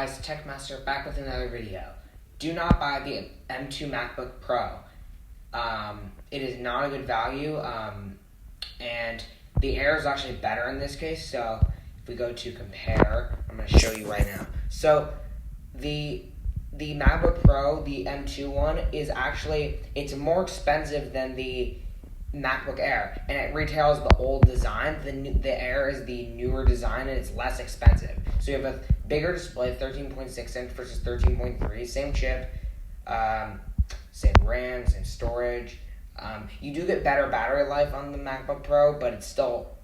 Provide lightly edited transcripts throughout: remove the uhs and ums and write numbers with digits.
guys, Techmaster back with another video. Do not buy the M2 MacBook Pro. It is not a good value, and the Air is actually better in this case. So if we go to compare, I'm going to show you right now. So the MacBook Pro, the M2 one, is actually, it's more expensive than the MacBook Air, and it retails the old design. The Air is the newer design, and it's less expensive. So you have a bigger display, 13.6 inch versus 13.3, same chip, same RAM, same storage. You do get better battery life on the MacBook Pro, but it's still,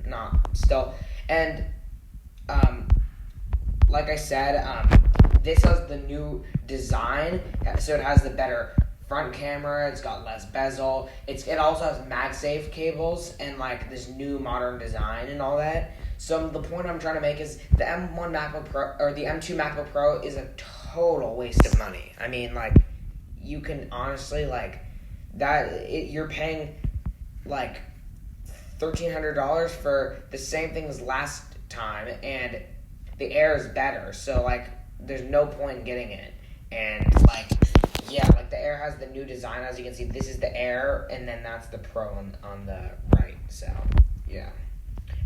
not still. And like I said, this has the new design, so it has the better front camera, it's got less bezel, it also has MagSafe cables and like this new modern design and all that. So the point I'm trying to make is the M1 MacBook Pro or the M2 MacBook Pro is a total waste of money. I mean, like, you can honestly you're paying like $1,300 for the same thing as last time, and the Air is better. So like, there's no point in getting it. And the Air has the new design. As you can see, this is the Air, and then that's the Pro on the right. So, yeah.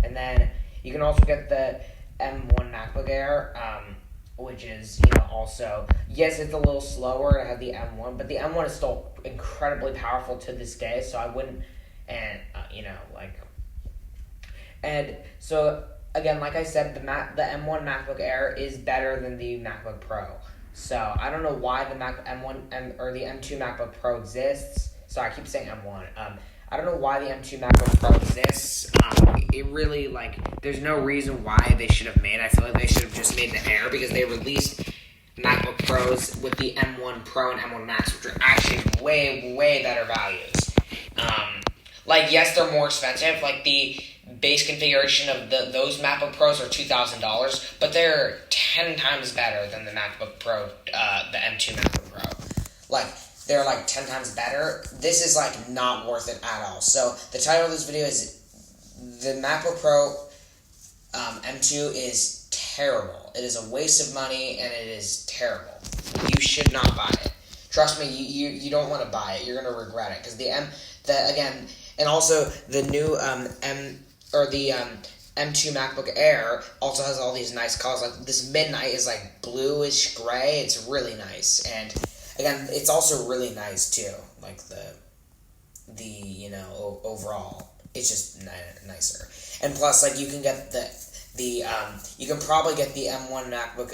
And then you can also get the M1 MacBook Air, which is, also, yes, it's a little slower to have the M1, but the M1 is still incredibly powerful to this day, so I wouldn't, and so, again, like I said, the M1 MacBook Air is better than the MacBook Pro. So I don't know why the the M2 MacBook Pro exists. Sorry, I keep saying M1. I don't know why the M2 MacBook Pro exists. It really, there's no reason why they should have made. I feel like they should have just made the Air, because they released MacBook Pros with the M1 Pro and M1 Max, which are actually way, way better values. Yes, they're more expensive. The base configuration of those MacBook Pros are $2,000, but they're 10 times better than the MacBook Pro, the M2 MacBook Pro. They're 10 times better. This is not worth it at all. So the title of this video is the MacBook Pro M2 is terrible. It is a waste of money, and it is terrible. You should not buy it. Trust me, you don't want to buy it. You're going to regret it, because and also the new M2 MacBook Air also has all these nice colors. This midnight is bluish gray. It's really nice, and again, it's also really nice too. Overall, it's just nicer. And plus, you can get you can probably get the M1 MacBook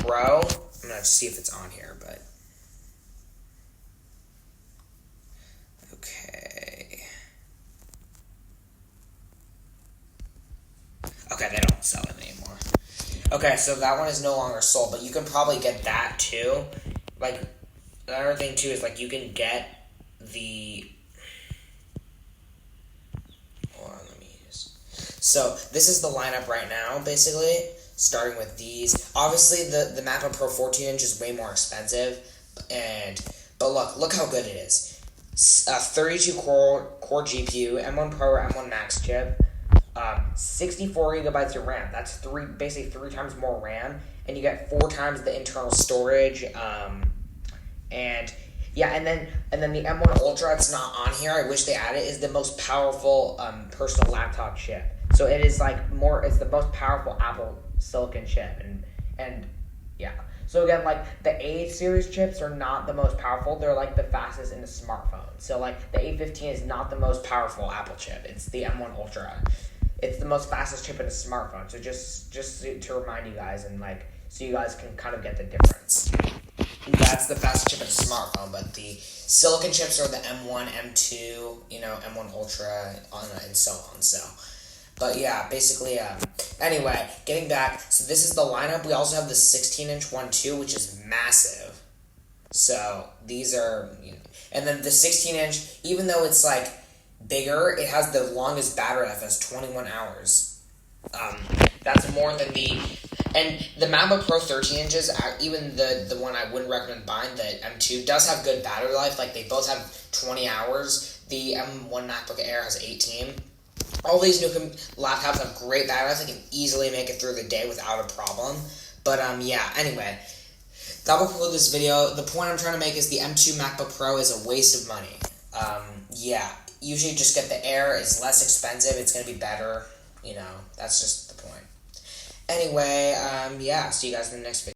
Pro. I'm gonna see if it's on here, but okay. Okay, they don't sell it anymore. Okay, so that one is no longer sold, but you can probably get that too. Another thing too is you can get the. Hold on, So this is the lineup right now, basically, starting with these. Obviously, the MacBook Pro 14-inch is way more expensive, but look how good it is. 32 core GPU, M1 Pro or M1 Max chip. 64 gigabytes of RAM. That's basically three times more RAM, and you get 4 times the internal storage. And then the M1 Ultra, it's not on here. I wish they added it. Is the most powerful personal laptop chip. So it is it's the most powerful Apple Silicon chip, and yeah. So again, the A series chips are not the most powerful. They're the fastest in a smartphone. So the A15 is not the most powerful Apple chip. It's the M1 Ultra. It's the most fastest chip in a smartphone. So just to remind you guys, and so you guys can kind of get the difference. That's the fastest chip in a smartphone, but the silicon chips are the M1, M2, M1 Ultra, and so on. So, but yeah, basically, anyway, getting back. So this is the lineup. We also have the 16-inch one too, which is massive. So these are, and then the 16-inch, even though it's bigger, it has the longest battery life, as 21 hours. That's more than and the MacBook Pro 13 inches, even the one I wouldn't recommend buying, the M2, does have good battery life. They both have 20 hours. The M1 MacBook Air has 18. All these new laptops have great battery life. They can easily make it through the day without a problem. But, yeah, anyway. That will conclude this video. The point I'm trying to make is the M2 MacBook Pro is a waste of money. Yeah. Usually just get the Air. It's less expensive. It's going to be better. You know, that's just the point. Anyway, yeah. See you guys in the next video.